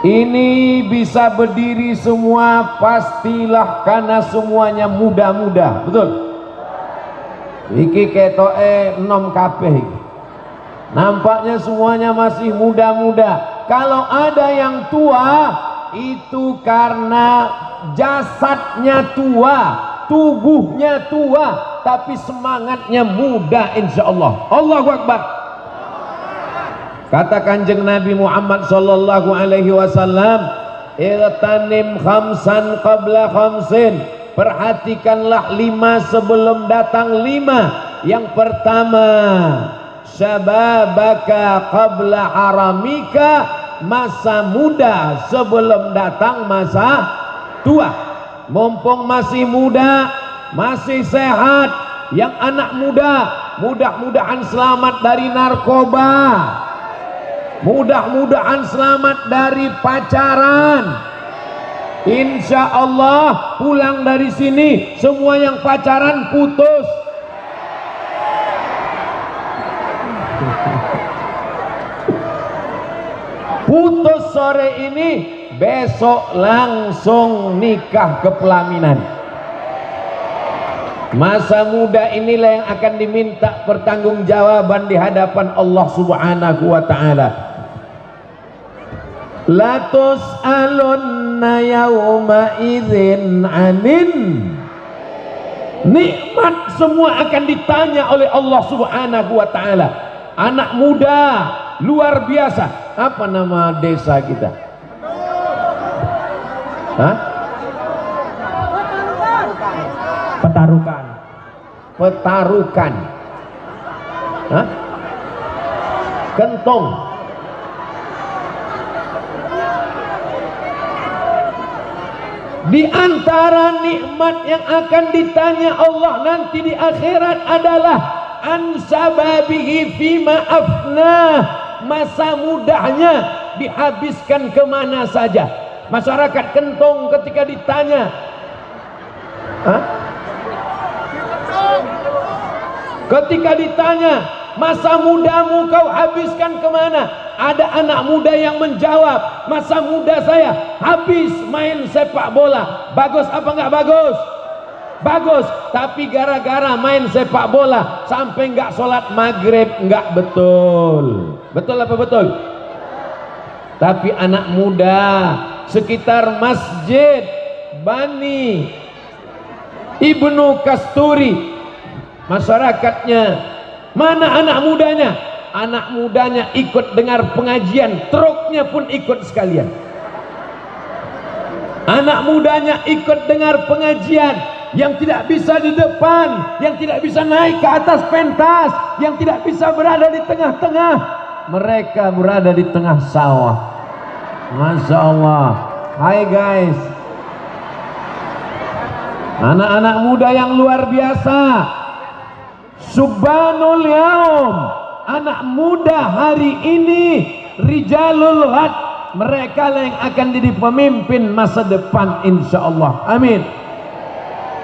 Ini bisa berdiri semua pastilah karena semuanya muda-muda, betul? Iki ketoke enom kabeh. Nampaknya semuanya masih muda-muda. Kalau ada yang tua, itu karena jasadnya tua, tubuhnya tua, tapi semangatnya muda, insya Allah. Allahu Akbar. Kata Kanjeng Nabi Muhammad sallallahu alaihi wasallam, "Irtanim khamsan qabla khamsin." Perhatikanlah 5 sebelum datang 5. Yang pertama, syababaka qabla haramika, masa muda sebelum datang masa tua. Mumpung masih muda, masih sehat, yang anak muda mudah-mudahan selamat dari narkoba, mudah-mudahan selamat dari pacaran. Insya Allah pulang dari sini semua yang pacaran putus. Putus sore ini, besok langsung nikah kepelaminan. Masa muda inilah yang akan diminta pertanggungjawaban di hadapan Allah Subhanahu wa ta'ala. La tus'alunna yawma idzin anin. Nikmat semua akan ditanya oleh Allah Subhanahu wa ta'ala. Anak muda luar biasa. Apa nama desa kita? Hah? Petarukan. Petarukan. Hah? Kentong. Di antara nikmat yang akan ditanya Allah nanti di akhirat adalah ansababihi fima afnah, masa mudanya dihabiskan kemana saja. Masyarakat Kentong ketika ditanya, ketika ditanya masa mudamu kau habiskan kemana, ada anak muda yang menjawab, masa muda saya habis main sepak bola. Bagus apa enggak bagus? Bagus. Tapi gara-gara main sepak bola sampai enggak sholat maghrib. Enggak betul. Betul apa betul? Tapi anak muda sekitar Masjid Bani Ibnu Kasturi, masyarakatnya, mana anak mudanya? Anak mudanya ikut dengar pengajian, truknya pun ikut sekalian. Anak mudanya ikut dengar pengajian, yang tidak bisa di depan, yang tidak bisa naik ke atas pentas, yang tidak bisa berada di tengah-tengah, mereka berada di tengah sawah. Masya Allah. Hai guys, anak-anak muda yang luar biasa. Subhanul yaum, anak muda hari ini, rijalul ghad, mereka lah yang akan jadi pemimpin masa depan insya Allah. Amin.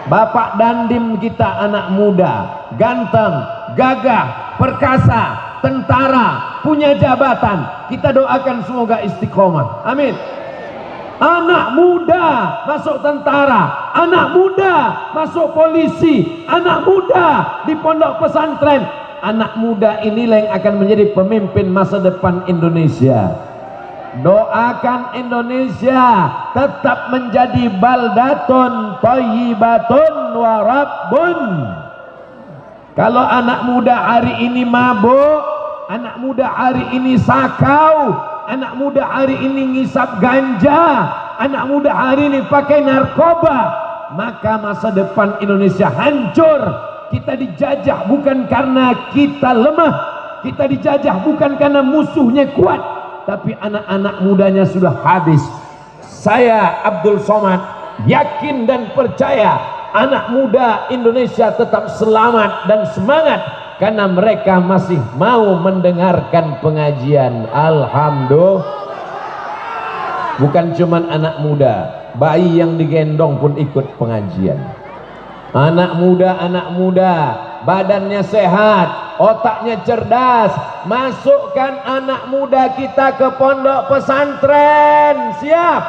Bapak Dandim kita anak muda, ganteng, gagah, perkasa, tentara, punya jabatan. Kita doakan semoga istiqomah. Amin. Anak muda masuk tentara, anak muda masuk polisi, anak muda di pondok pesantren. Anak muda inilah yang akan menjadi pemimpin masa depan Indonesia. Doakan Indonesia tetap menjadi baldatun thayyibatun wa rabbun. Kalau anak muda hari ini mabuk, anak muda hari ini sakau, anak muda hari ini ngisap ganja, anak muda hari ini pakai narkoba, maka masa depan Indonesia hancur. Kita dijajah bukan karena kita lemah, kita dijajah bukan karena musuhnya kuat, tapi anak-anak mudanya sudah habis. Saya Abdul Somad yakin dan percaya anak muda Indonesia tetap selamat dan semangat karena mereka masih mau mendengarkan pengajian. Alhamdulillah. Bukan cuman anak muda, bayi yang digendong pun ikut pengajian. Anak muda badannya sehat, otaknya cerdas. Masukkan anak muda kita ke pondok pesantren. Siap?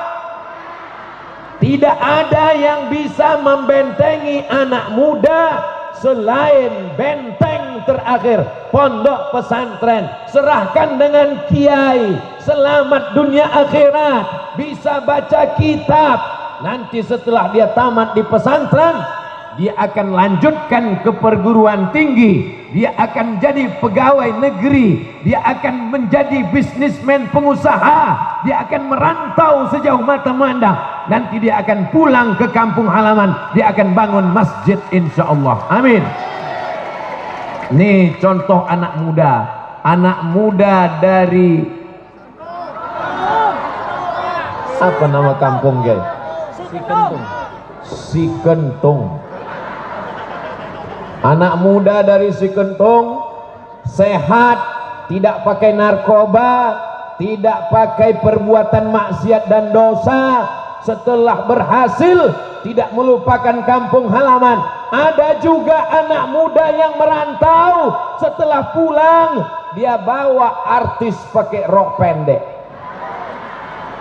Tidak ada yang bisa membentengi anak muda selain benteng terakhir pondok pesantren. Serahkan dengan kiai, selamat dunia akhirat, bisa baca kitab. Nanti setelah dia tamat di pesantren, dia akan lanjutkan ke perguruan tinggi, dia akan jadi pegawai negeri, dia akan menjadi bisnismen pengusaha, dia akan merantau sejauh mata memandang. Nanti dia akan pulang ke kampung halaman, dia akan bangun masjid insyaallah. Amin. Nih contoh anak muda dari apa nama kampung guys? Sikentung. Anak muda dari Sikentung, sehat, tidak pakai narkoba, tidak pakai perbuatan maksiat dan dosa. Setelah berhasil, tidak melupakan kampung halaman. Ada juga anak muda yang merantau, setelah pulang dia bawa artis pakai rok pendek,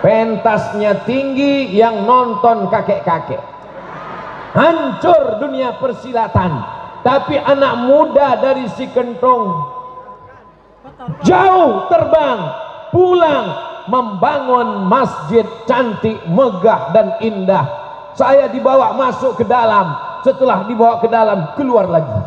pentasnya tinggi, yang nonton kakek-kakek. Hancur dunia persilatan. Tapi anak muda dari Sikentung jauh terbang, pulang membangun masjid cantik, megah dan indah. Saya dibawa masuk ke dalam, setelah dibawa ke dalam keluar lagi.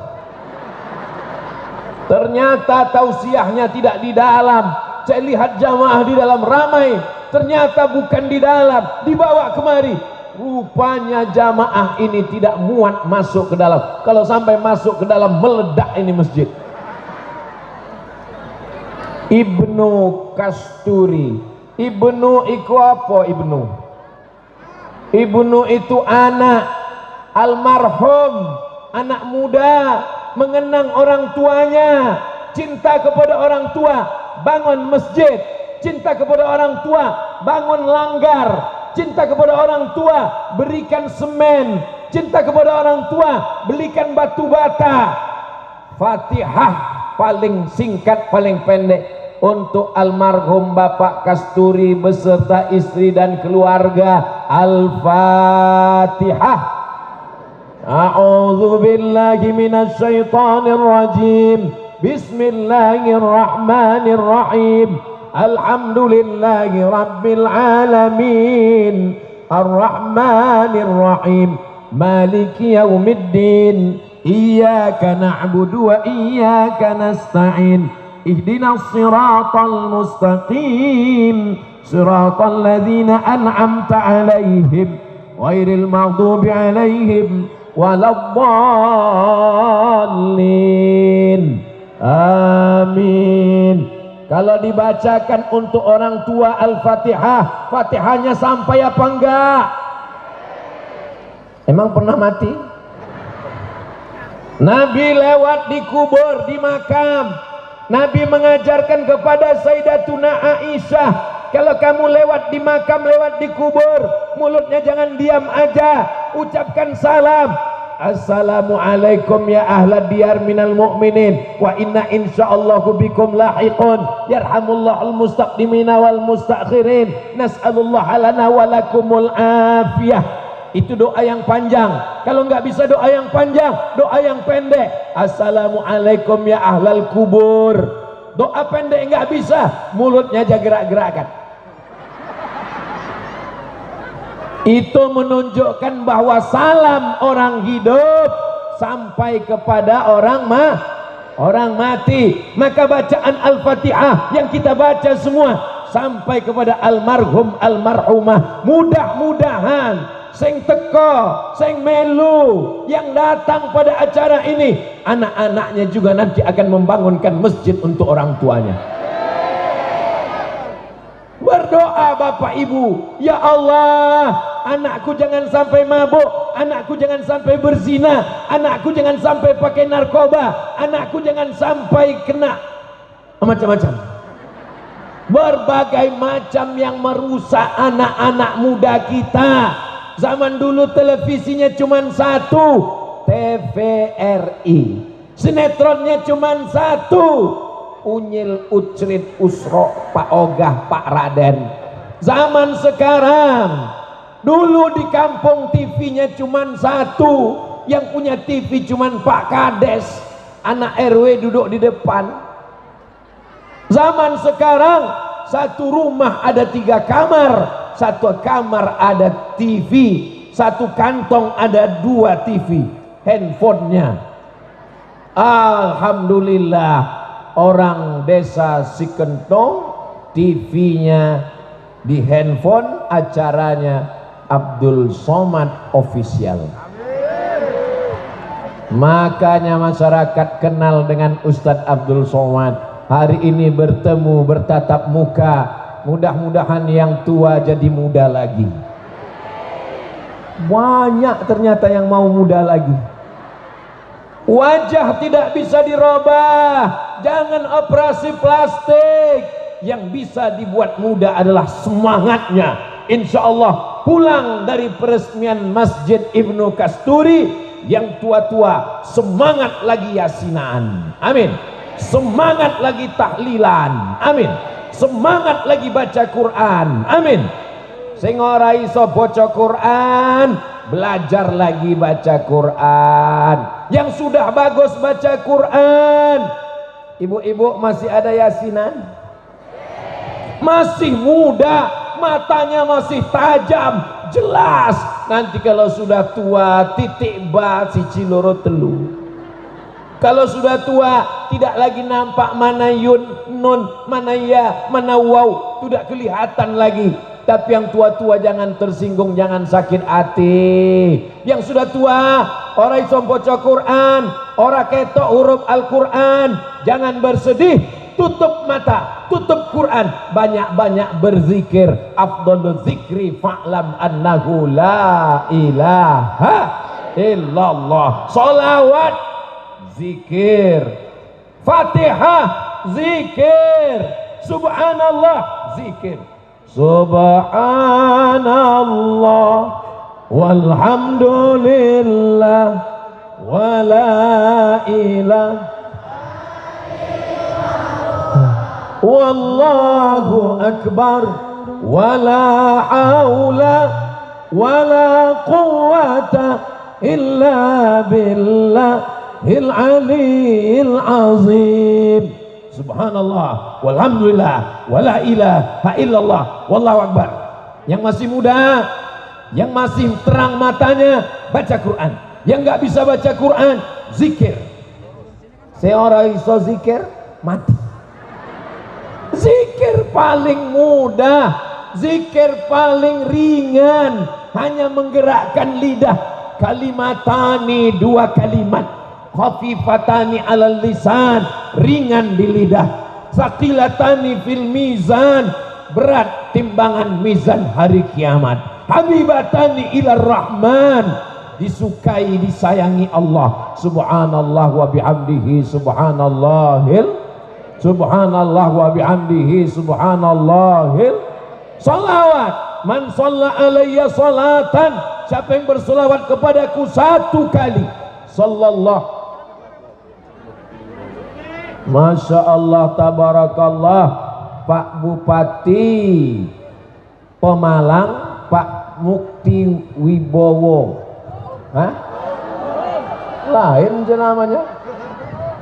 Ternyata tausiahnya tidak di dalam. Saya lihat jamaah di dalam ramai, ternyata bukan di dalam, dibawa kemari. Rupanya jamaah ini tidak muat masuk ke dalam. Kalau sampai masuk ke dalam, meledak ini masjid. Ibnu Kasturi. Ibnu iku apa Ibnu? Ibnu itu anak almarhum, anak muda, mengenang orang tuanya, cinta kepada orang tua, bangun masjid. Cinta kepada orang tua, bangun langgar. Cinta kepada orang tua, berikan semen. Cinta kepada orang tua, belikan batu bata. Fatihah paling singkat, paling pendek untuk almarhum Bapak Kasturi beserta istri dan keluarga. Al-Fatihah. A'udzu billahi minasyaitonir rajim. Bismillahirrahmanirrahim. Alhamdulillahi Rabbil Alamin, Ar-Rahmanir Rahim, Maliki Yaumiddin, Iyyaka na'budu wa iyyaka nasta'in, Ihdinas siratal mustaqim, Siratal ladzina an'amta 'alaihim, Ghairil maghdubi 'alaihim waladdallin. Amin. Kalau dibacakan untuk orang tua Al-Fatihah, Fatihahnya sampai apa enggak? Emang pernah mati? Nabi lewat di kubur, di makam. Nabi mengajarkan kepada Sayyidatuna Aisyah, kalau kamu lewat di makam, lewat di kubur, mulutnya jangan diam aja, ucapkan salam. Assalamualaikum ya ahla diyar minal mu'minin wa inna insyaallahu bikum lahiqun yarhamullahul mustaqdimina wal mustakhirin nas'alullaha lana walakumul afiyah. Itu doa yang panjang. Kalau nggak bisa doa yang panjang, doa yang pendek. Assalamualaikum ya ahlal kubur. Doa pendek nggak bisa, mulutnya aja gerak-gerakan. Itu menunjukkan bahwa salam orang hidup sampai kepada orang mati. Maka bacaan Al-Fatihah yang kita baca semua sampai kepada almarhum almarhumah. Mudah-mudahan sing teko, sing melu, yang datang pada acara ini, anak-anaknya juga nanti akan membangunkan masjid untuk orang tuanya. Berdoa Bapak Ibu, ya Allah, anakku jangan sampai mabuk, anakku jangan sampai berzina, anakku jangan sampai pakai narkoba, anakku jangan sampai kena macam-macam. Berbagai macam yang merusak anak-anak muda kita. Zaman dulu televisinya cuma satu, TVRI. Sinetronnya cuman satu, Unyil Ucrit Usro Pak Ogah Pak Raden. Zaman sekarang, dulu di kampung TV-nya cuman satu, yang punya TV cuman Pak Kades, anak RW duduk di depan. Zaman sekarang, satu rumah ada 3 kamar, satu kamar ada TV, satu kantong ada 2 TV, handphonenya. Alhamdulillah, orang desa Sikentong TV-nya di handphone, acaranya Abdul Somad Official. Makanya masyarakat kenal dengan Ustadz Abdul Somad. Hari ini bertemu, bertatap muka, mudah-mudahan yang tua jadi muda lagi. Banyak ternyata yang mau muda lagi. Wajah tidak bisa dirubah, jangan operasi plastik. Yang bisa dibuat muda adalah semangatnya. Insya Allah pulang dari peresmian Masjid Ibnu Kasturi, yang tua-tua semangat lagi yasinan, amin. Semangat lagi tahlilan, amin. Semangat lagi baca Quran, amin. Sing ora iso baca Quran, belajar lagi baca Quran. Yang sudah bagus baca Quran, ibu-ibu masih ada yasinan? Masih muda, matanya masih tajam, jelas. Nanti kalau sudah tua, titik ba siji loro telu. Kalau sudah tua, tidak lagi nampak mana yun, nun, mana ya, mana waw, tidak kelihatan lagi. Tapi yang tua-tua jangan tersinggung, jangan sakit hati. Yang sudah tua, orang iso maca Quran, orang ketok huruf Al-Quran, jangan bersedih, tutup mata, tutup Quran, banyak-banyak berzikir. Afdhalul zikri fa'lam annahu la ilaha illallah. Salawat, zikir. Fatihah, zikir. Subhanallah, zikir. Subhanallah walhamdulillah wala ilaha wallahu akbar wala haula wala quwwata illa billahil aliyil azim. Subhanallah walhamdulillah wala ilaha illallah wallahu akbar. Yang masih muda, yang masih terang matanya, baca Quran. Yang nggak bisa baca Quran, zikir. Seorang iso zikir mati. Zikir paling mudah, zikir paling ringan, hanya menggerakkan lidah. Kalimatani, 2 kalimat, khafifatani alal lisan, ringan di lidah. Saqilatani fil mizan, berat timbangan mizan hari kiamat. Habibatani ilar rahman, disukai disayangi Allah. Subhanallah wa bihamdihi subhanallah wa bihamdihi subhanallahil. Salawat, man shalla alayya salatan, siapa yang berselawat kepadaku 1 kali, sallallahu. Masya Allah, tabarakallah. Pak Bupati Pemalang, Pak Mukti Wibowo. Hah? Lain namanya.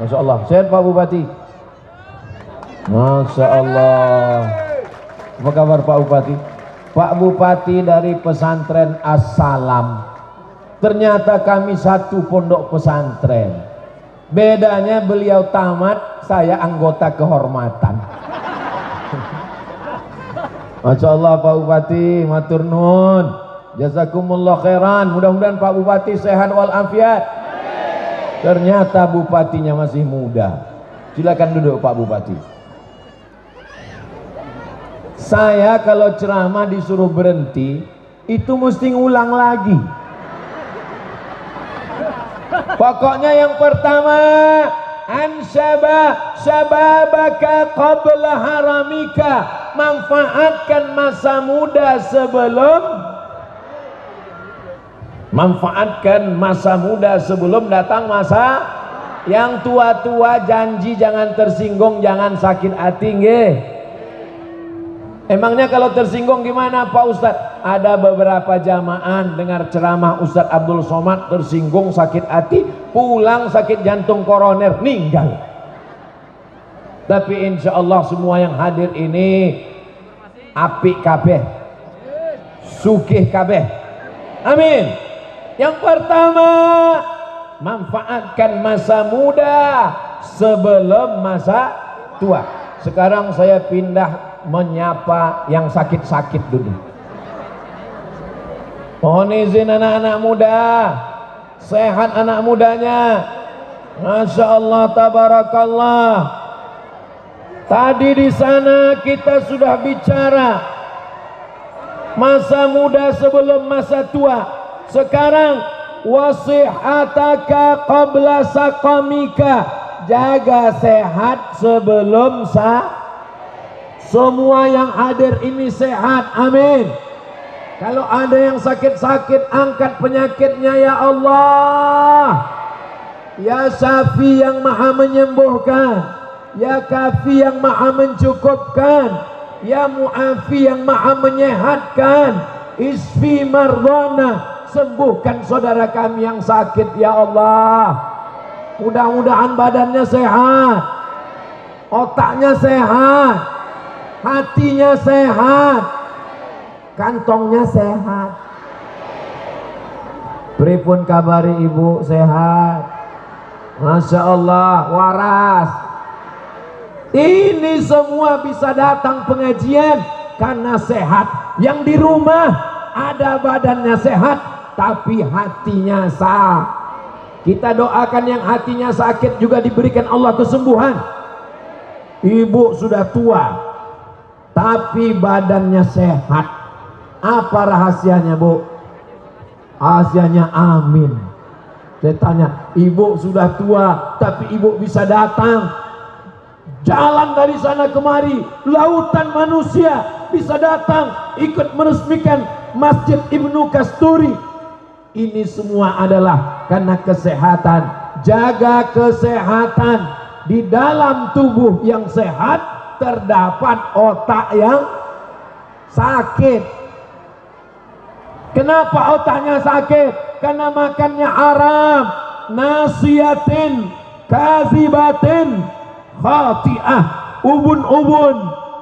Masya Allah. Sehat Pak Bupati? Masya Allah. Apa kabar Pak Bupati? Pak Bupati dari pesantren As-Salam. Ternyata kami satu pondok pesantren. Bedanya beliau tamat, saya anggota kehormatan. Masya Allah Pak Bupati, matur nuwun, jazakumullah khairan. Mudah-mudahan Pak Bupati sehat walafiat. Ternyata bupatinya masih muda. Silakan duduk Pak Bupati. Saya kalau ceramah disuruh berhenti, itu mesti ngulang lagi. Pokoknya yang pertama, syababaka qabla haramika, manfaatkan masa muda sebelum datang masa Yang tua-tua janji jangan tersinggung, jangan sakit hati nggih. Emangnya kalau tersinggung gimana Pak Ustadz? Ada beberapa jamaah dengar ceramah Ustadz Abdul Somad tersinggung sakit hati, pulang sakit jantung koroner, meninggal. Tapi insya Allah semua yang hadir ini apik kabeh, sugih kabeh, amin. Yang pertama, manfaatkan masa muda sebelum masa tua. Sekarang saya pindah menyapa yang sakit-sakit dulu. Mohon izin anak-anak muda, sehat anak mudanya, Masya Allah, tabarakallah. Tadi di sana kita sudah bicara masa muda sebelum masa tua. Sekarang wasihataka qabla saqamika, jaga sehat sebelum semua yang hadir ini sehat, amin. Kalau ada yang sakit-sakit, angkat penyakitnya ya Allah. Ya Syafi yang maha menyembuhkan, ya Kafi yang maha mencukupkan, ya Mu'afi yang maha menyehatkan. Isfi mardana, sembuhkan saudara kami yang sakit ya Allah. Mudah-mudahan badannya sehat, otaknya sehat, hatinya sehat, kantongnya sehat. Pripun kabari ibu, sehat? Masya Allah, waras. Ini semua bisa datang pengajian karena sehat. Yang di rumah ada badannya sehat tapi hatinya sah. Kita doakan yang hatinya sakit juga diberikan Allah kesembuhan. Ibu sudah tua tapi badannya sehat. Apa rahasianya Bu? Rahasianya amin. Saya tanya, ibu sudah tua tapi ibu bisa datang, jalan dari sana kemari, lautan manusia bisa datang ikut meresmikan Masjid Ibnu Kasturi. Ini semua adalah karena kesehatan. Jaga kesehatan. Di dalam tubuh yang sehat terdapat otak yang sakit. Kenapa otaknya sakit? Karena makannya haram. Nasiyatin, kazibatin, khati'ah, ubun-ubun,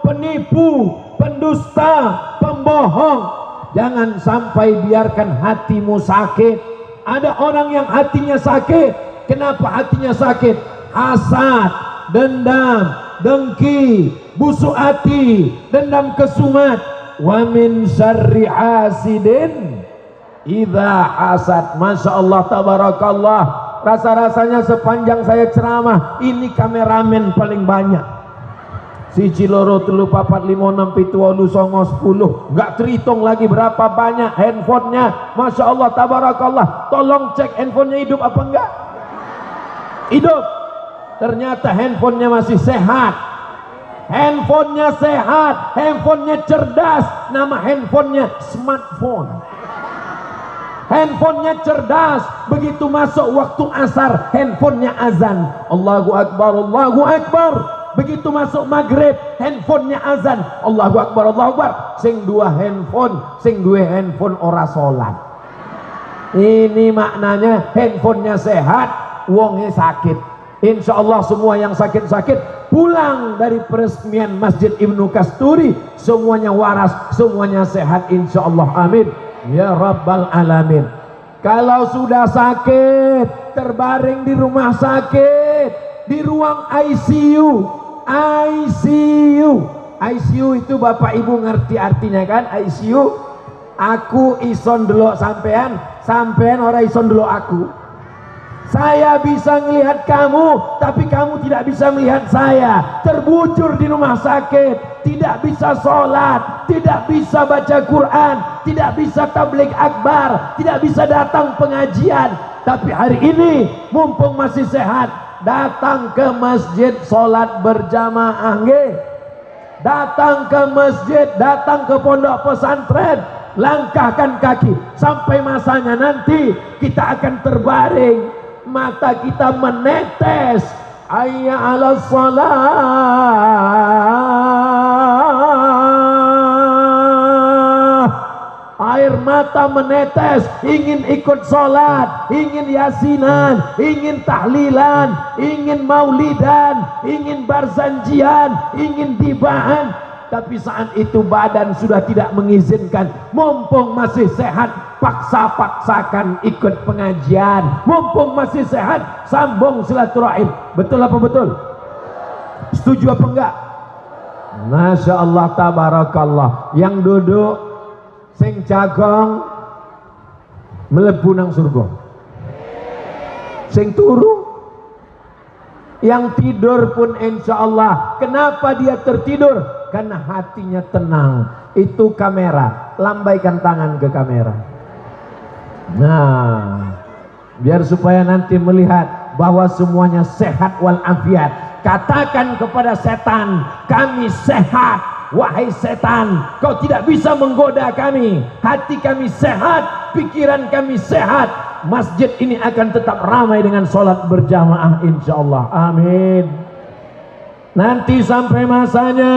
penipu, pendusta, pembohong. Jangan sampai biarkan hatimu sakit. Ada orang yang hatinya sakit. Kenapa hatinya sakit? Hasad, dendam, dengki, busuk hati, dendam kesumat. Wa min syarri hasidin idza hasad. Masya Allah, tabarakallah. Rasa-rasanya sepanjang saya ceramah ini kameramen paling banyak. Siji loro telu papat lima enam pitu wolu songo 10, nggak terhitung lagi berapa banyak handphonenya. Masya Allah, tabarakallah. Tolong cek handphonenya hidup apa enggak? Hidup. Ternyata handphonenya masih sehat. Handphonenya sehat, handphonenya cerdas. Nama handphonenya smartphone. Handphonenya cerdas. Begitu masuk waktu asar, handphonenya azan, Allahu Akbar, Allahu Akbar. Begitu masuk maghrib, handphonenya azan, Allahu Akbar, Allahu Akbar. Sing dua handphone ora sholat. Ini maknanya handphonenya sehat, wongnya sakit. Insya Allah semua yang sakit-sakit pulang dari peresmian Masjid Ibnu Kasturi semuanya waras, semuanya sehat insya Allah, amin ya Rabbal Alamin. Kalau sudah sakit, terbaring di rumah sakit, di ruang ICU itu Bapak Ibu ngerti artinya kan? ICU, aku ison delok sampean, sampean ora ison delok aku. Saya bisa melihat kamu, tapi kamu tidak bisa melihat saya. Terbujur di rumah sakit, tidak bisa sholat, tidak bisa baca Quran, tidak bisa tabligh akbar, tidak bisa datang pengajian. Tapi hari ini, mumpung masih sehat, datang ke masjid sholat berjamaah. Datang ke masjid, datang ke pondok pesantren, langkahkan kaki. Sampai masanya nanti kita akan terbaring mata kita menetes, hayya 'alas shalah, air mata menetes, ingin ikut sholat, ingin yasinan, ingin tahlilan, ingin maulidan, ingin barzanjian, ingin dibaan. Tapi saat itu badan sudah tidak mengizinkan. Mumpung masih sehat, paksa-paksakan ikut pengajian. Mumpung masih sehat, sambung silaturahim. Betul apa betul? Setuju apa enggak? Masya Allah, tabarakallah. Yang duduk sing jagong mlebu nang surga, sing turu, yang tidur pun insya Allah. Kenapa dia tertidur? Karena hatinya tenang. Itu kamera, lambaikan tangan ke kamera. Nah, biar supaya nanti melihat bahwa semuanya sehat walafiat. Katakan kepada setan, kami sehat. Wahai setan, kau tidak bisa menggoda kami. Hati kami sehat, pikiran kami sehat. Masjid ini akan tetap ramai dengan sholat berjamaah insyaallah. Amin. Nanti sampai masanya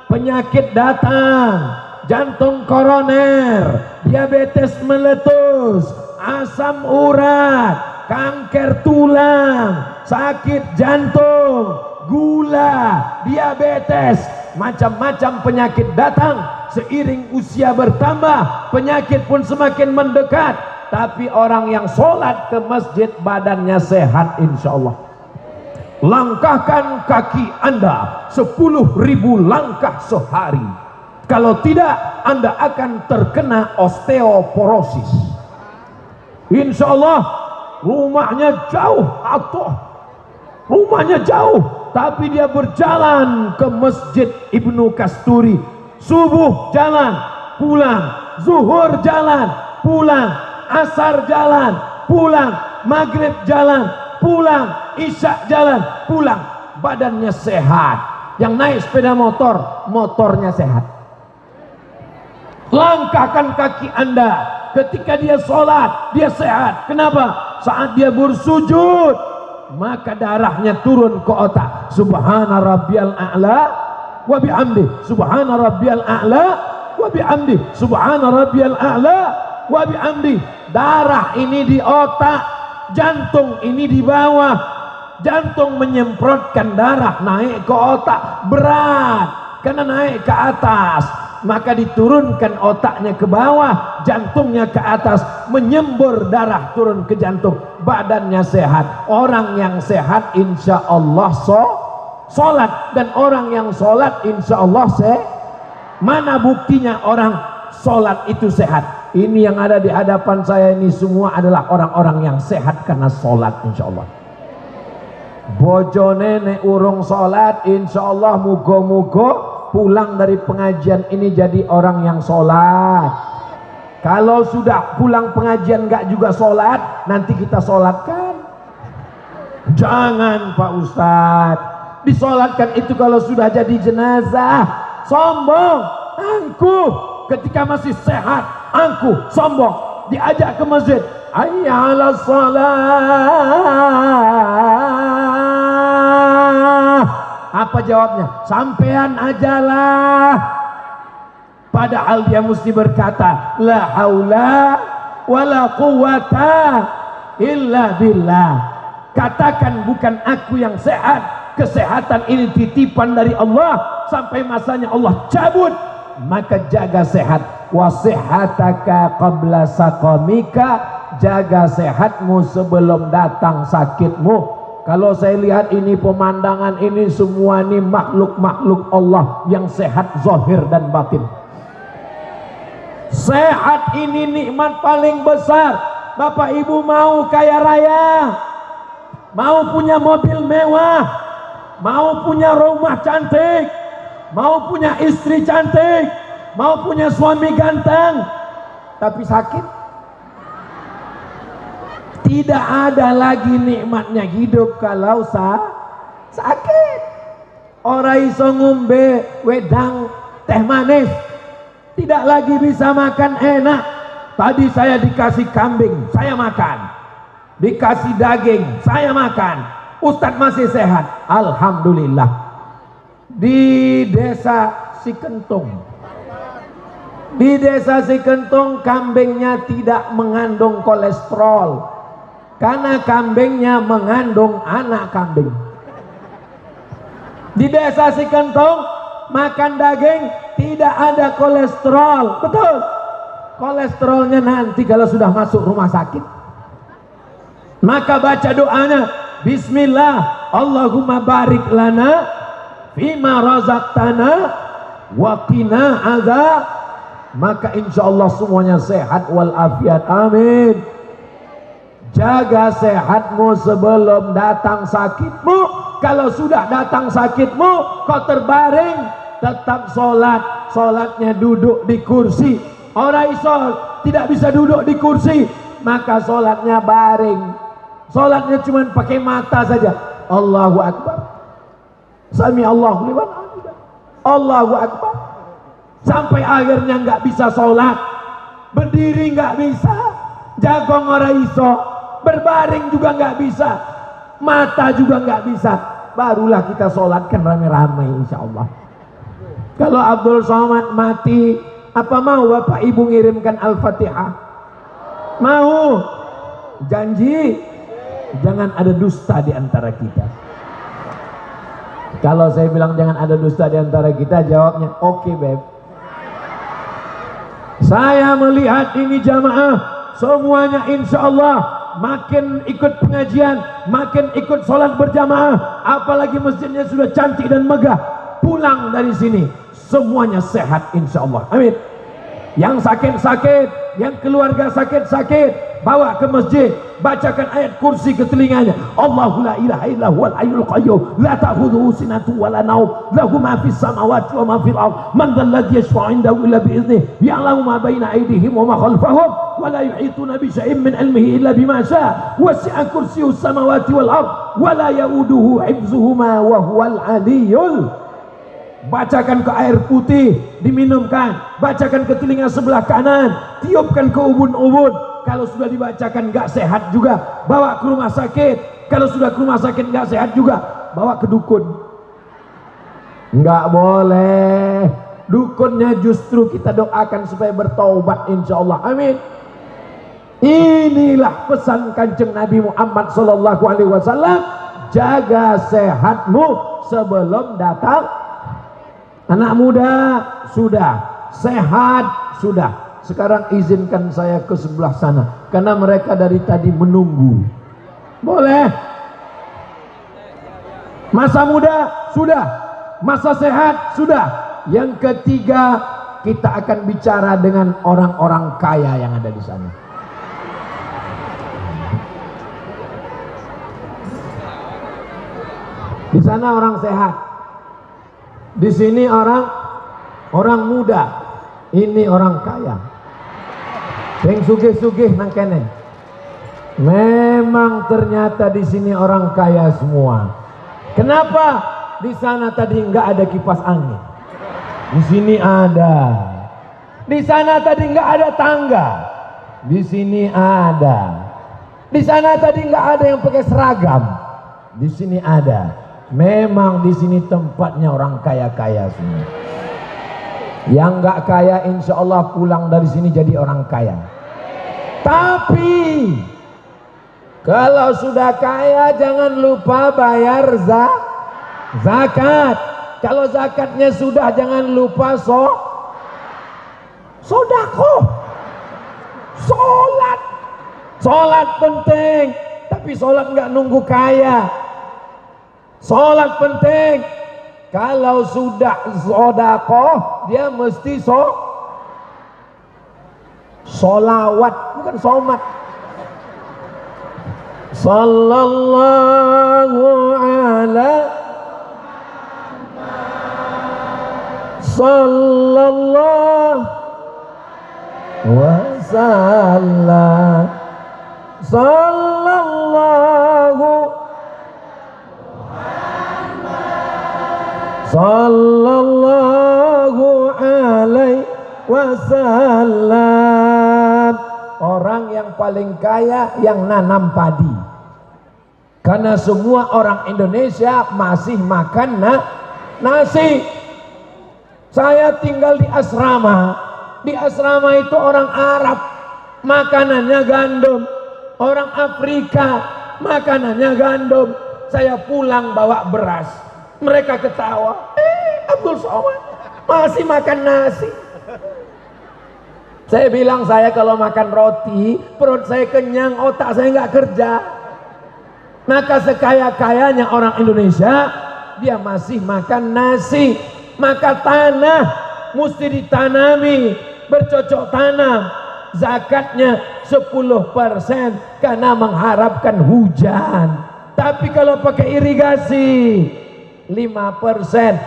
penyakit datang, jantung koroner, diabetes meletus, asam urat, kanker tulang, sakit jantung, gula, diabetes, macam-macam penyakit datang. Seiring usia bertambah, penyakit pun semakin mendekat. Tapi orang yang sholat ke masjid badannya sehat insyaallah. Langkahkan kaki Anda 10.000 langkah sehari. Kalau tidak, Anda akan terkena osteoporosis. Insyaallah rumahnya jauh atau rumahnya jauh, tapi dia berjalan ke Masjid Ibnu Kasturi. Subuh jalan, pulang. Zuhur jalan, pulang. Asar jalan, pulang. Maghrib jalan, pulang. Isya jalan, pulang. Badannya sehat. Yang naik sepeda motor, motornya sehat. Langkahkan kaki Anda. Ketika dia sholat, dia sehat. Kenapa? Saat dia bersujud, maka darahnya turun ke otak. Subhana rabbiyal a'la wa bihamdi, subhana rabbiyal a'la wa bihamdi, subhana rabbiyal a'la wa bihamdi. Darah ini di otak, jantung ini di bawah. Jantung menyemprotkan darah naik ke otak, berat karena naik ke atas, maka diturunkan otaknya ke bawah, jantungnya ke atas, menyembur darah turun ke jantung, badannya sehat. Orang yang sehat insya Allah sholat, dan orang yang sholat insya Allah sehat. Mana buktinya orang sholat itu sehat? Ini yang ada di hadapan saya ini semua adalah orang-orang yang sehat karena sholat insya Allah. Bojone nek urung sholat insya Allah mugo-mugo pulang dari pengajian ini jadi orang yang sholat. Kalau sudah pulang pengajian nggak juga sholat, nanti kita sholatkan. Jangan Pak Ustadz, disolatkan itu kalau sudah jadi jenazah. Sombong, angkuh. Ketika masih sehat, angkuh, sombong. Diajak ke masjid, hayya 'alas shalah. Apa jawabnya? Sampean ajalah. Padahal dia mesti berkata, la haula wala quwata illa billah. Katakan bukan aku yang sehat, kesehatan ini titipan dari Allah, sampai masanya Allah cabut. Maka jaga sehat. Wasihataka qabla saqamika, jaga sehatmu sebelum datang sakitmu. Kalau saya lihat ini pemandangan ini semua ini makhluk-makhluk Allah yang sehat zahir dan batin. Sehat ini nikmat paling besar. Bapak Ibu mau kaya raya, mau punya mobil mewah, mau punya rumah cantik, mau punya istri cantik, mau punya suami ganteng, tapi sakit. Tidak ada lagi nikmatnya hidup kalau sakit. Ora iso ngombe wedang teh manis, tidak lagi bisa makan enak. Tadi saya dikasih kambing, saya makan. dikasih daging, saya makan, Ustadz masih sehat, alhamdulillah. Di desa Sikentung, kambingnya tidak mengandung kolesterol karena kambingnya mengandung anak kambing. Di desa Sikentung makan daging tidak ada kolesterol, betul. Kolesterolnya nanti kalau sudah masuk rumah sakit. Maka baca doanya, Bismillah, Allahumma barik lana fima razaqtana wa qina azab. Maka insya Allah semuanya sehat walafiat, amin. Jaga sehatmu sebelum datang sakitmu. Kalau sudah datang sakitmu, kau terbaring, tetap sholat. Sholatnya duduk di kursi. Orang iso tidak bisa duduk di kursi, maka sholatnya baring. Sholatnya cuma pakai mata saja. Allahu Akbar, Sami Allahu liman hamidah, Allahu Akbar. Sampai akhirnya nggak bisa sholat, berdiri nggak bisa, jagong orang iso, berbaring juga nggak bisa, mata juga nggak bisa. Barulah kita sholatkan rame-rame insya Allah. Kalau Abdul Somad mati, apa mau Bapak Ibu ngirimkan Al-Fatihah? Mau? Janji? Jangan ada dusta di antara kita. Kalau saya bilang jangan ada dusta di antara kita, jawabnya oke, Beb. Saya melihat ini jamaah semuanya insya Allah makin ikut pengajian, makin ikut sholat berjamaah, apalagi masjidnya sudah cantik dan megah. Pulang dari sini semuanya sehat insya Allah, amin. Yang sakit-sakit, yang keluarga sakit-sakit, bawa ke masjid, bacakan ayat kursi ke telinganya. Allahu la ilaha illa huwal hayyul qayyum la ta'khudhuhu sinatun wa la nawm lahu ma fis samawati wa ma fil ard man dhal ladzi yashfa'u 'indahu illa bi idhnihi ya'lamu ma baina aydihim wa ma khalfahum wa la yuhituna bi shay'in min 'ilmihi illa bima sha'a wasi'a kursiyyuhu samawati wal ard wa la ya'uduhu hifdzuhuma wa huwal 'aliyyul. Bacakan ke air putih, diminumkan. Bacakan ke telinga sebelah kanan, tiupkan ke ubun-ubun. Kalau sudah dibacakan nggak sehat juga, bawa ke rumah sakit. Kalau sudah ke rumah sakit nggak sehat juga, bawa ke dukun. Nggak boleh. Dukunnya justru kita doakan supaya bertaubat insya Allah, amin. Inilah pesan Kanjeng Nabi Muhammad SAW. Jaga sehatmu sebelum datang. Anak muda sudah, sehat sudah. Sekarang izinkan saya ke sebelah sana, karena mereka dari tadi menunggu. Boleh? Masa muda sudah, masa sehat sudah. Yang ketiga, kita akan bicara dengan orang-orang kaya yang ada di sana. Di sana orang sehat, di sini orang muda, ini orang kaya. Yang sugih-sugih nang kene. Memang ternyata di sini orang kaya semua. Kenapa? Di sana tadi nggak ada kipas angin, di sini ada. Di sana tadi nggak ada tangga, di sini ada. Di sana tadi nggak ada yang pakai seragam, di sini ada. Memang di sini tempatnya orang kaya-kaya semua. Yang nggak kaya insya Allah pulang dari sini jadi orang kaya. Tapi kalau sudah kaya jangan lupa bayar zakat. Kalau zakatnya sudah jangan lupa sodako. Sholat penting, tapi sholat nggak nunggu kaya. Sholat penting. Kalau sudah sodakoh, dia mesti solawat, bukan somat. Sallallahu ala sallallahu wasallam sallallahu sallallahu alaihi wasallam. orang yang paling kaya yang nanam padi. Karena semua orang Indonesia masih makan nasi. Saya tinggal di asrama. Di asrama itu orang Arab makanannya gandum, orang Afrika makanannya gandum. Saya pulang bawa beras, mereka ketawa. Abdul Somad masih makan nasi. Saya bilang, saya kalau makan roti perut saya kenyang, otak saya nggak kerja. Maka sekaya-kayanya orang Indonesia, dia masih makan nasi. Maka tanah mesti ditanami, bercocok tanam. Zakatnya 10% karena mengharapkan hujan. Tapi kalau pakai irigasi 5%.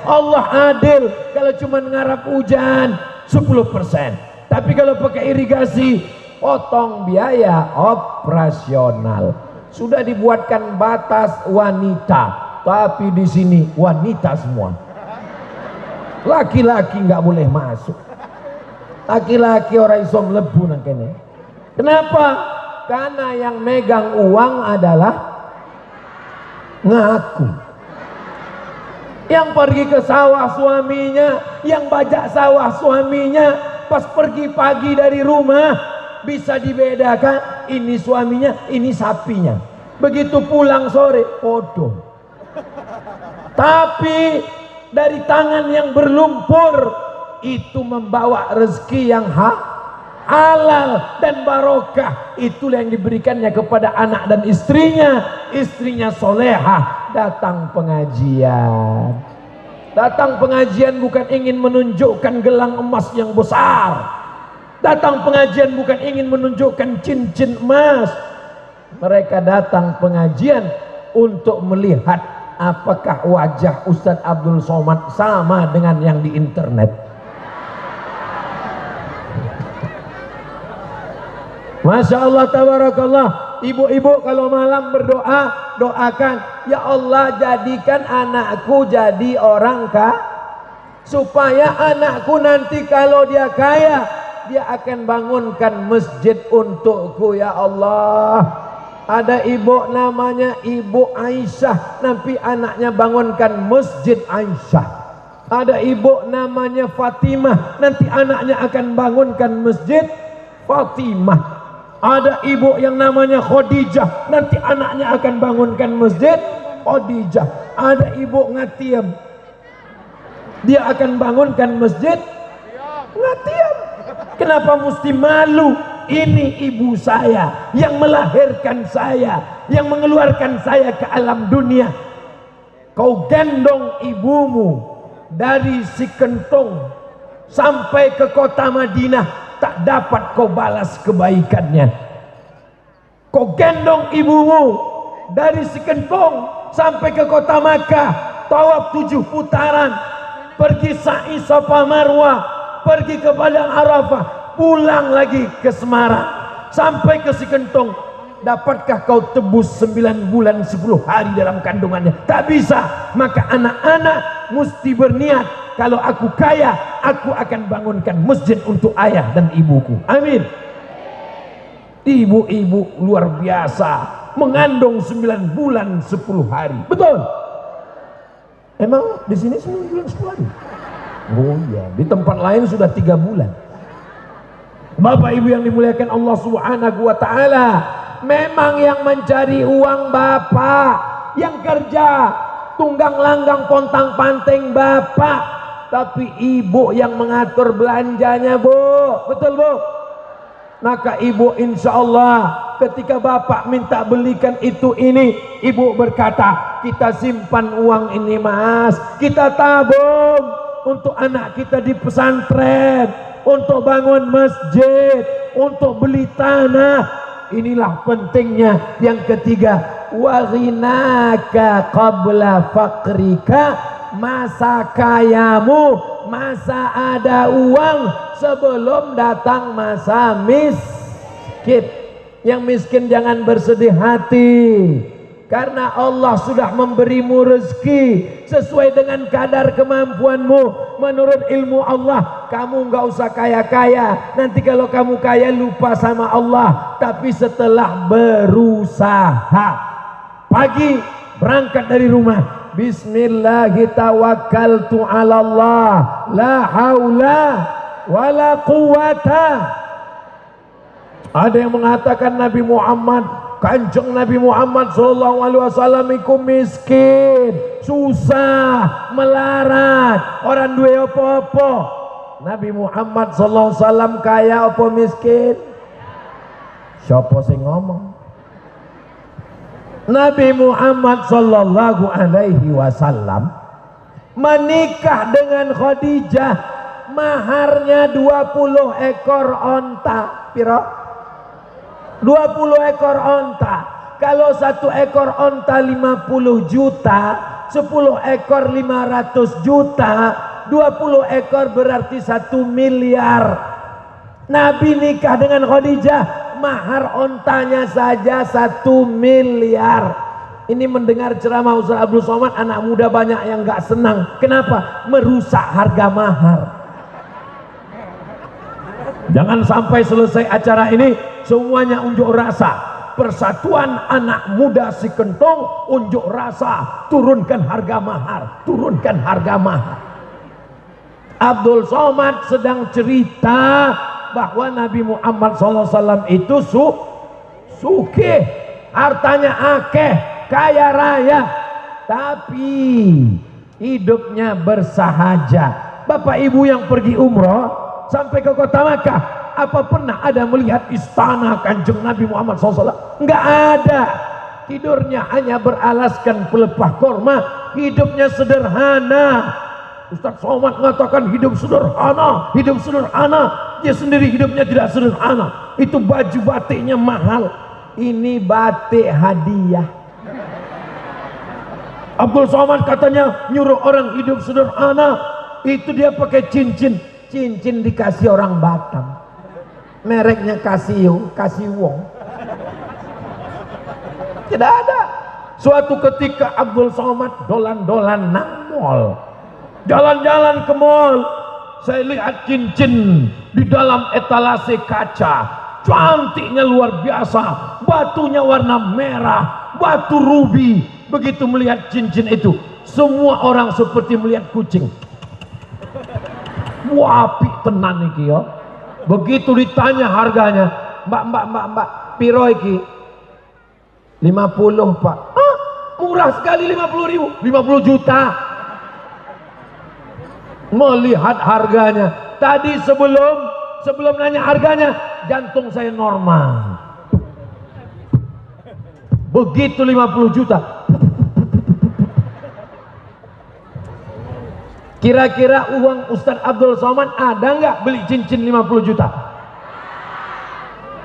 Allah adil, kalau cuma ngarap hujan 10%. Tapi kalau pakai irigasi potong biaya operasional. Sudah dibuatkan batas wanita, tapi di sini wanita semua. Laki-laki nggak boleh masuk. Laki-laki orang isom lebu nangkene. Kenapa? Karena yang megang uang adalah ngaku. Yang pergi ke sawah suaminya, yang bajak sawah suaminya, pas pergi pagi dari rumah bisa dibedakan ini suaminya, ini sapinya. Begitu pulang sore, bodoh. Tapi dari tangan yang berlumpur itu membawa rezeki yang halal dan barokah. Itulah yang diberikannya kepada anak dan istrinya. Istrinya solehah, datang pengajian. Datang pengajian bukan ingin menunjukkan gelang emas yang besar. Datang pengajian bukan ingin menunjukkan cincin emas. Mereka datang pengajian untuk melihat apakah wajah Ustadz Abdul Somad sama dengan yang di internet. Masya Allah, tabarakallah. Ibu-ibu kalau malam berdoa, doakan, ya Allah jadikan anakku jadi orang supaya anakku nanti kalau dia kaya, dia akan bangunkan masjid untukku, ya Allah. Ada ibu namanya Ibu Aisyah, nanti anaknya bangunkan masjid Aisyah. Ada ibu namanya Fatimah, nanti anaknya akan bangunkan masjid Fatimah. Ada ibu yang namanya Khadijah, nanti anaknya akan bangunkan masjid Khadijah. Ada ibu Ngatiem, dia akan bangunkan masjid Ngatiem. Kenapa mesti malu? Ini ibu saya yang melahirkan saya, yang mengeluarkan saya ke alam dunia. Kau gendong ibumu dari Sikentong sampai ke kota Madinah, tak dapat kau balas kebaikannya. Kau gendong ibumu dari Sikentong sampai ke kota Makkah, tawaf 7 putaran, pergi sa'i Safa Marwah, pergi ke Padang Arafah, pulang lagi ke Semarang, sampai ke Sikentong. Dapatkah kau tebus 9 bulan 10 hari dalam kandungannya? Tak bisa. Maka anak-anak mesti berniat, kalau aku kaya, aku akan bangunkan masjid untuk ayah dan ibuku. Amin. Ibu-ibu luar biasa, mengandung 9 bulan 10 hari. Betul? Emang di sini 9 bulan 10 hari? Oh iya, di tempat lain sudah 3 bulan. Bapak ibu yang dimuliakan Allah Subhanahu wa ta'ala, memang yang mencari uang bapak, yang kerja tunggang langgang pontang panting bapak, tapi ibu yang mengatur belanjanya, Bu. Betul, Bu? Maka ibu insya Allah ketika bapak minta belikan itu ini, ibu berkata, kita simpan uang ini mas, kita tabung untuk anak kita di pesantren, untuk bangun masjid, untuk beli tanah. Inilah pentingnya. Yang ketiga, wa ghinaka qabla faqrika, masa kayamu, masa ada uang sebelum datang masa miskin. Yang miskin jangan bersedih hati. karena Allah sudah memberimu rezeki sesuai dengan kadar kemampuanmu. Menurut ilmu Allah, kamu nggak usah kaya-kaya. Nanti kalau kamu kaya lupa sama Allah. Tapi setelah berusaha, pagi berangkat dari rumah, Bismillahirrahmanirrahim, Allah, la haula wala quwata. Ada yang mengatakan Nabi Muhammad, Kanjeng Nabi Muhammad sallallahu alaihi wasallam iku miskin, susah, melarat, orang duwe apa-apa. Nabi Muhammad sallallahu alaihi wasallam kaya apa miskin? Siapa sing ngomong? Nabi Muhammad sallallahu alaihi wasallam menikah dengan Khadijah, maharnya 20 ekor onta. Piro? 20 ekor onta. Kalau 1 ekor onta 50 juta, 10 ekor 500 juta, 20 ekor berarti 1 miliar. Nabi nikah dengan Khadijah, mahar ontanya saja 1 miliar. Ini mendengar ceramah Ustaz Abdul Somad, anak muda banyak yang gak senang. Kenapa? Merusak harga mahar. Jangan sampai selesai acara ini semuanya unjuk rasa. Persatuan anak muda si Kentong unjuk rasa, turunkan harga mahar, turunkan harga mahar. Abdul Somad sedang cerita bahwa Nabi Muhammad SAW itu sugih, hartanya akeh, kaya raya, tapi hidupnya bersahaja. Bapak ibu yang pergi umroh sampai ke kota Makkah, apa pernah ada melihat istana Kanjeng Nabi Muhammad SAW? Enggak ada. Tidurnya hanya beralaskan pelepah korma, hidupnya sederhana. Ustaz Somad mengatakan hidup sederhana, hidup sederhana. Dia sendiri hidupnya tidak sederhana. Itu baju batiknya mahal. Ini batik hadiah. Abdul Somad katanya nyuruh orang hidup sederhana. Itu dia pakai cincin. Cincin dikasih orang Batam. Mereknya Casio, kasih wong. Tidak ada. Suatu ketika Abdul Somad dolan-dolan nang mall. Jalan-jalan ke mall, saya lihat cincin di dalam etalase kaca, cantiknya luar biasa, batunya warna merah, batu rubi. Begitu melihat cincin itu, semua orang seperti melihat kucing. Wapi tenan iki ya. Begitu ditanya harganya, mbak, piro iki? 50 pak. Hah? Murah sekali, 50.000, 50 juta. Melihat harganya tadi, sebelum nanya harganya, jantung saya normal. Begitu 50 juta, kira-kira uang Ustaz Abdul Somad ada nggak beli cincin 50 juta?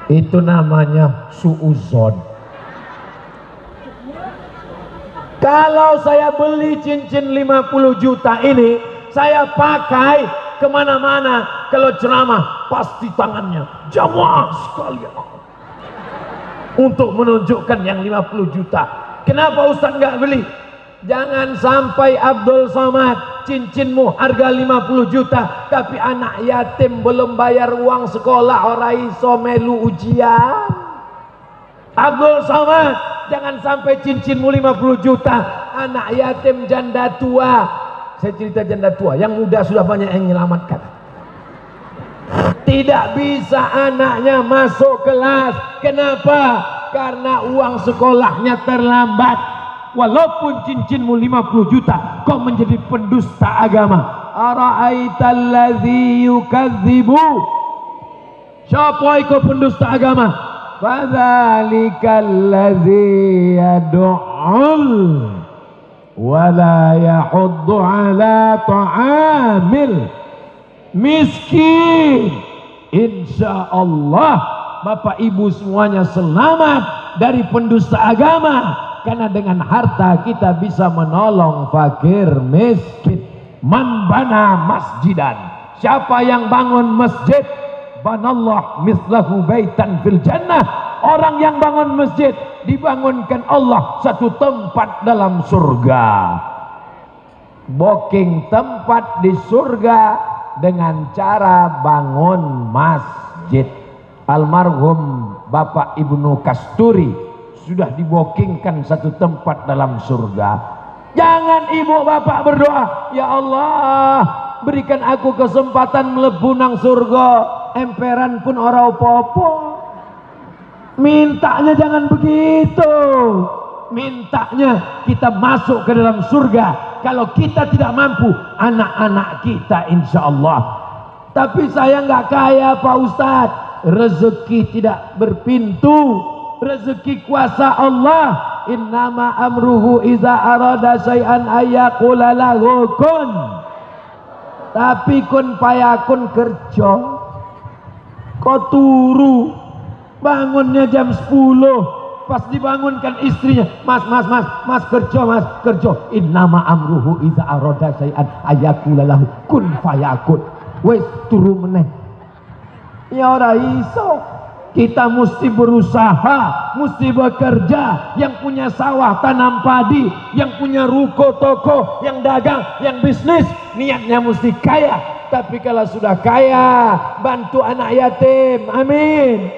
Itu namanya suuzon. Kalau saya beli cincin 50 juta ini, saya pakai kemana-mana. Kalau ceramah pasti tangannya jamaah sekalian untuk menunjukkan yang 50 juta. Kenapa Ustaz nggak beli? Jangan sampai Abdul Somad cincinmu harga 50 juta tapi anak yatim belum bayar uang sekolah, ora iso melu ujian. Abdul Somad, jangan sampai cincinmu 50 juta anak yatim janda tua. Saya cerita janda tua, yang muda sudah banyak yang menyelamatkan. Tidak bisa anaknya masuk kelas. Kenapa? Karena uang sekolahnya terlambat. Walaupun cincinmu 50 juta, kau menjadi pendusta agama. Ara'aitalladzi yukadzibu. Siapa itu pendusta agama? Fadzalikalladzi yad'ul wala yahuddu ala ta'amil miskin. Insya Allah Bapak Ibu semuanya selamat dari pendusta agama, karena dengan harta kita bisa menolong fakir miskin. Man bana masjidan, siapa yang bangun masjid, banallah mislahu baitan fil jannah, orang yang bangun masjid dibangunkan Allah satu tempat dalam surga. Booking tempat di surga dengan cara bangun masjid. Almarhum Bapak Ibnu Kasturi sudah dibokingkan satu tempat dalam surga. Jangan ibu bapak berdoa, ya Allah berikan aku kesempatan mlebu nang surga, emperan pun ora apa-apa. Mintanya jangan begitu. Mintanya kita masuk ke dalam surga. Kalau kita tidak mampu, anak-anak kita insya Allah. Tapi saya nggak kaya Pak Ustadz. Rezeki tidak berpintu, rezeki kuasa Allah. Innama amruhu iza arada syai'an ayyaqula lahu kun. Tapi kun payakun kerja. Kau turu bangunnya jam 10, pas dibangunkan istrinya, mas kerja. Innama amruhu iza arada syai'an ayyaqula lahu kun fayakun. Wes turu meneh. Ya ora iso. Kita mesti berusaha, mesti bekerja. Yang punya sawah tanam padi, yang punya ruko toko, yang dagang, yang bisnis, niatnya mesti kaya. Tapi kalau sudah kaya, bantu anak yatim, amin.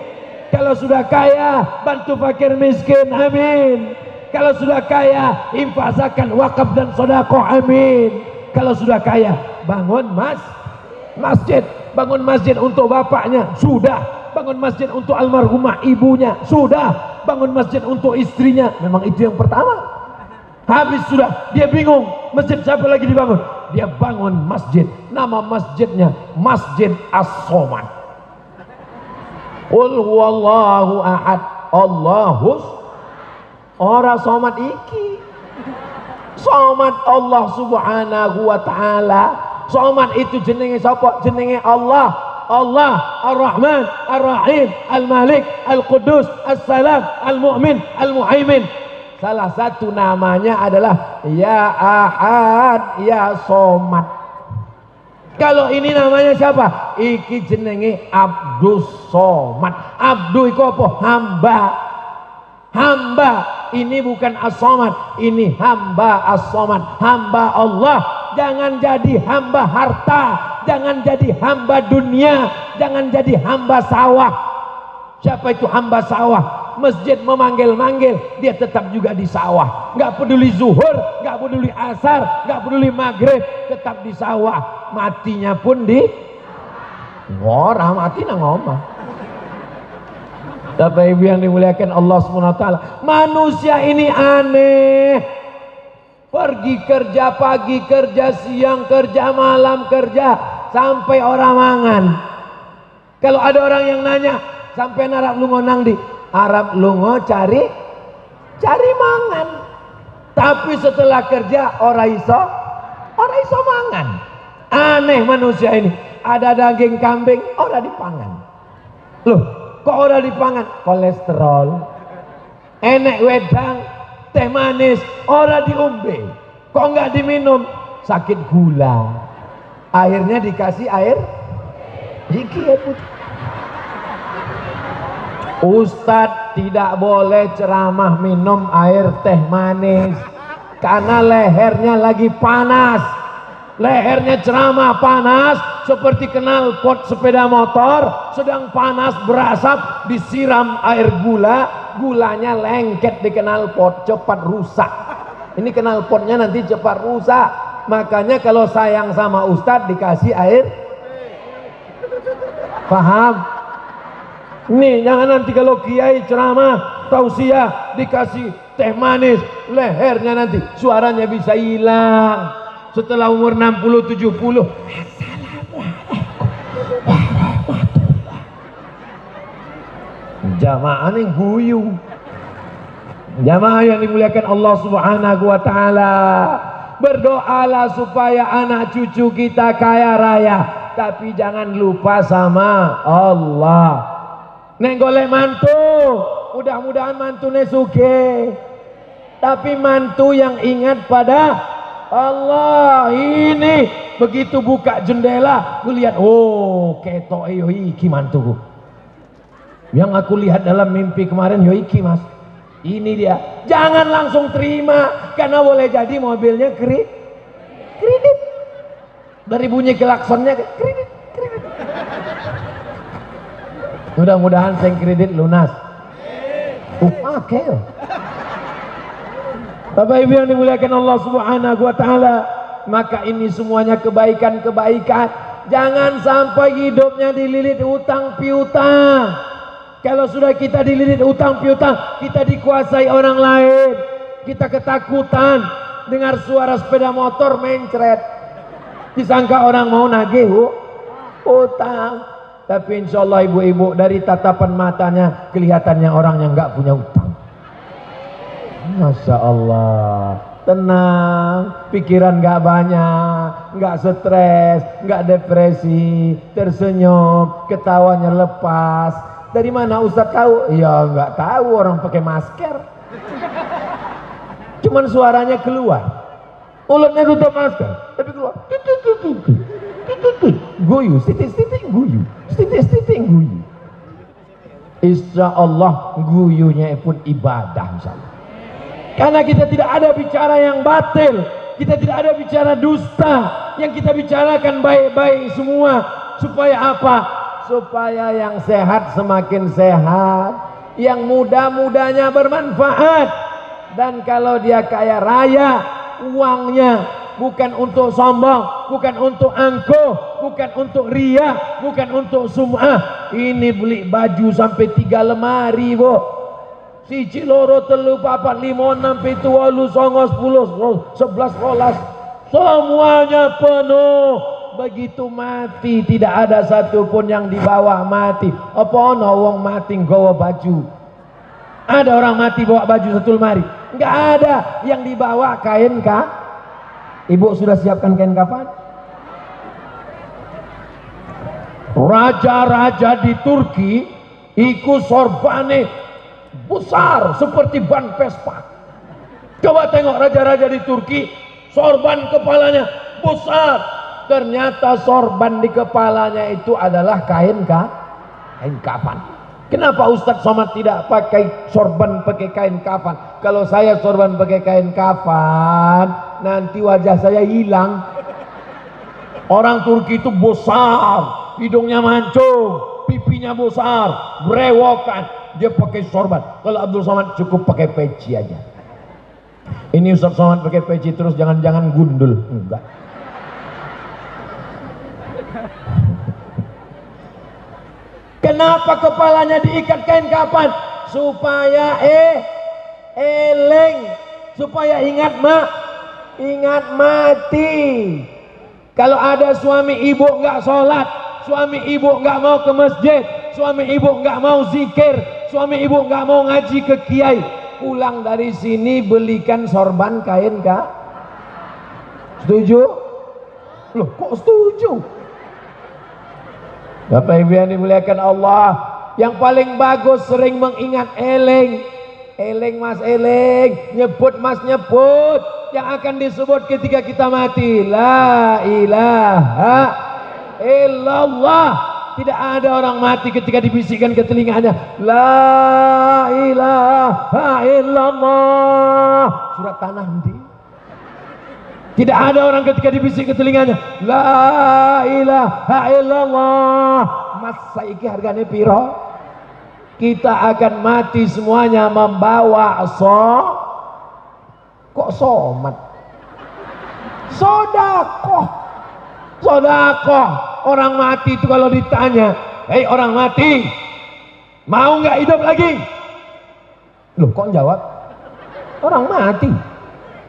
Kalau sudah kaya, bantu fakir miskin, amin. Kalau sudah kaya, infak zakat, wakaf dan sedekah, amin. Kalau sudah kaya, bangun masjid. Bangun masjid untuk bapaknya, sudah. Bangun masjid untuk almarhumah ibunya, sudah. Bangun masjid untuk istrinya, memang itu yang pertama. Habis sudah, dia bingung, masjid siapa lagi dibangun? Dia bangun masjid, nama masjidnya Masjid As-Somad. Qul huwallahu ahad, Allahus. Ora somad iki. Somad Allah Subhanahu wa taala. Somad itu jenenge sapa? Jenenge Allah. Allah Ar-Rahman Ar-Rahim Al-Malik Al-Qudus As-Salam Al-Mu'min Al-Muhaimin. Salah satu namanya adalah Ya Ahad Ya Somad. Kalau ini namanya siapa? Iki jenenge Abdus Somad. Abdu iku apa? Hamba. Ini bukan As-Somad, ini hamba As-Somad, hamba Allah. Jangan jadi hamba harta, jangan jadi hamba dunia, jangan jadi hamba sawah. Siapa itu hamba sawah? Masjid memanggil-manggil, dia tetap juga di sawah. Nggak peduli zuhur, nggak peduli asar, nggak peduli maghrib, tetap di sawah. Matinya pun di orang mati nang omah. Bapak Ibu yang dimuliakan Allah SWT, manusia ini aneh. Pergi kerja pagi, kerja siang, kerja malam, kerja sampai orang mangan. Kalau ada orang yang nanya, sampai Arab lungo nang di Arab lungo cari mangan. Tapi setelah kerja orang iso mangan. Aneh manusia ini. Ada daging kambing, orang dipangan. Loh, kok orang dipangan? Kolesterol. Enek wedang, teh manis, orang diombe. Kok nggak diminum? Sakit gula. Akhirnya dikasih air. Iki ya putih. Ustadz tidak boleh ceramah minum air teh manis karena lehernya lagi panas. Lehernya ceramah panas seperti knalpot sepeda motor sedang panas berasap, disiram air gula, gulanya lengket di knalpot, cepat rusak. Ini knalpotnya nanti cepat rusak. Makanya kalau sayang sama ustadz dikasih air. Paham? Nih, jangan nanti kalau kiai ceramah tausiah dikasih teh manis, lehernya nanti suaranya bisa hilang. Setelah umur 60 70. Jamaah nih guyu. Jamaah yang dimuliakan Allah Subhanahu wa taala. Berdoalah supaya anak cucu kita kaya raya, tapi jangan lupa sama Allah. Neng golek mantu, mudah-mudahan mantune sugih. Tapi mantu yang ingat pada Allah. Ini begitu buka jendela, ngelihat, oh ketok iki mantuku. Yang aku lihat dalam mimpi kemarin yoiki mas, ini dia. Jangan langsung terima, karena boleh jadi mobilnya kredit. Dari bunyi klaksonnya kredit. Mudah-mudahan saya kredit lunas. Oke. Bapak Ibu yang dimuliakan Allah Subhanahu wa taala, maka ini semuanya kebaikan-kebaikan. Jangan sampai hidupnya dililit utang piutang. Kalau sudah kita dililit utang piutang, kita dikuasai orang lain, kita ketakutan dengar suara sepeda motor mencret, disangka orang mau nagih utang. Tapi insya Allah ibu-ibu dari tatapan matanya kelihatannya orang yang nggak punya utang. Masya Allah, tenang, pikiran nggak banyak, nggak stres, nggak depresi, tersenyum, ketawanya lepas. Dari mana Ustaz tahu? Ya nggak tahu, orang pakai masker. Cuman suaranya keluar, mulutnya tutup masker, tapi keluar. Guyu, titik-titik guyu, titik-titik guyu. Insya Allah guyunya pun ibadah insya Allah. Karena kita tidak ada bicara yang batil, kita tidak ada bicara dusta, yang kita bicarakan baik-baik semua. Supaya apa? Supaya yang sehat semakin sehat, yang muda-mudanya bermanfaat. Dan kalau dia kaya raya, uangnya bukan untuk sombong, bukan untuk angkuh, bukan untuk riya, bukan untuk sum'ah. Ini beli baju sampai 3 lemari, Bu. Siji loro telu papat lima enam pitu walu songo 10 11 12, semuanya penuh. Begitu mati tidak ada satupun yang dibawa mati. Apa ono wong mati nggawa baju? Ada orang mati bawa baju 1 lemari? Enggak ada. Yang dibawa kain kah? Ibu sudah siapkan kain kapan? Raja-raja di Turki ikut sorbane besar seperti ban Vespa. Coba tengok raja-raja di Turki, sorban kepalanya besar. Ternyata sorban di kepalanya itu adalah kain kafan. Kenapa Ustadz Somad tidak pakai sorban pakai kain kafan? Kalau saya sorban pakai kain kafan, nanti wajah saya hilang. Orang Turki itu besar, hidungnya mancung, pipinya besar, brewokan. Dia pakai sorban. Kalau Abdul Somad cukup pakai peci aja. Ini Ustadz Somad pakai peci terus, jangan-jangan gundul. Enggak. Kenapa kepalanya diikat kain kafan? Supaya eleng, supaya ingat mati. Kalau ada suami ibu nggak sholat, suami ibu nggak mau ke masjid, suami ibu nggak mau zikir, suami ibu nggak mau ngaji ke kiai, pulang dari sini belikan sorban kain setuju? Loh kok setuju? Bapak Ibu yang dimuliakan Allah, yang paling bagus sering mengingat eleng mas eleng, nyebut mas nyebut yang akan disebut ketika kita mati, la ilaha illallah. Tidak ada orang mati ketika dibisikkan ke telinganya la ilaha illallah. Surat Tanah nanti. Tidak ada orang ketika dibisik ke telinganya la ilaha illallah. Mas saiki harganya piro? Kita akan mati semuanya membawa kok somat? Sodakoh. Orang mati itu kalau ditanya, hei orang mati, mau nggak hidup lagi? Loh kok jawab? Orang mati.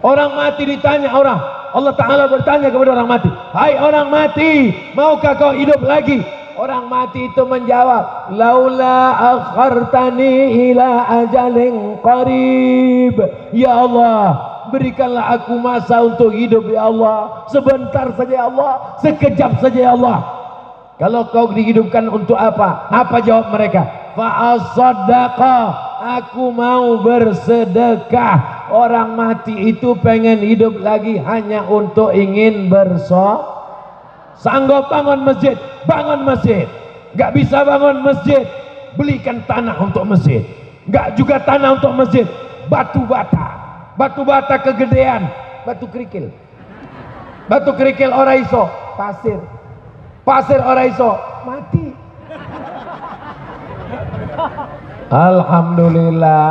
Orang mati ditanya orang. Allah Ta'ala bertanya kepada orang mati, hai orang mati, maukah kau hidup lagi? Orang mati itu menjawab, laula akhartani ila ajalin qarib. Ya Allah, berikanlah aku masa untuk hidup ya Allah. Sebentar saja ya Allah, sekejap saja ya Allah. Kalau kau dihidupkan untuk apa? Apa jawab mereka? Fa'asaddaqa, aku mau bersedekah. Orang mati itu pengen hidup lagi hanya untuk ingin sanggup bangun masjid, gak bisa bangun masjid, belikan tanah untuk masjid. Enggak juga tanah untuk masjid, batu bata kegedean, batu kerikil ora iso, pasir ora iso, mati. Alhamdulillah,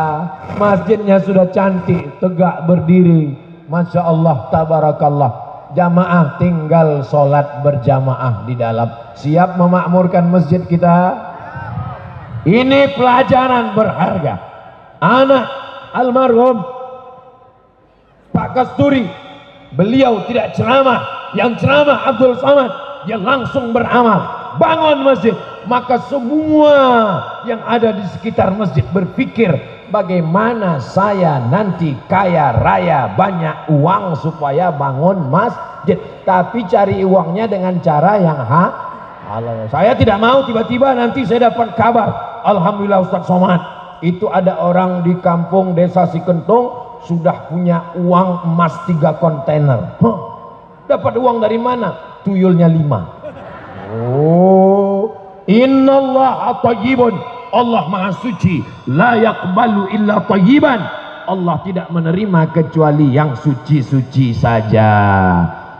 masjidnya sudah cantik, tegak berdiri, masya Allah, tabarakallah. Jamaah tinggal sholat berjamaah di dalam. Siap memakmurkan masjid kita? Ini pelajaran berharga. Anak almarhum Pak Kasturi, beliau tidak ceramah, yang ceramah Abdul Somad, dia langsung beramal, bangun masjid. Maka semua yang ada di sekitar masjid berpikir, bagaimana saya nanti kaya raya banyak uang supaya bangun masjid, tapi cari uangnya dengan cara yang halal. Saya tidak mau tiba-tiba nanti saya dapat kabar, alhamdulillah Ustaz Somad, itu ada orang di kampung desa Sikentung sudah punya uang emas 3 kontainer. Dapat uang dari mana? Tuyulnya 5. Oh, innallaha thayyibun, Allah maha suci, la yaqbalu illa thayyiban, Allah tidak menerima kecuali yang suci-suci saja.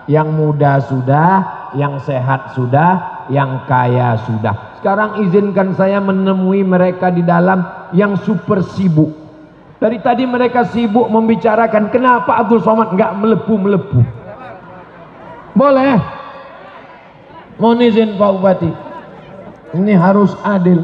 Yang muda sudah, yang sehat sudah, yang kaya sudah. Sekarang izinkan saya menemui mereka di dalam yang super sibuk. Dari tadi mereka sibuk membicarakan kenapa Abdul Somad enggak melepuh-melepuh. Boleh? Mohon izin Pak Bupati, ini harus adil.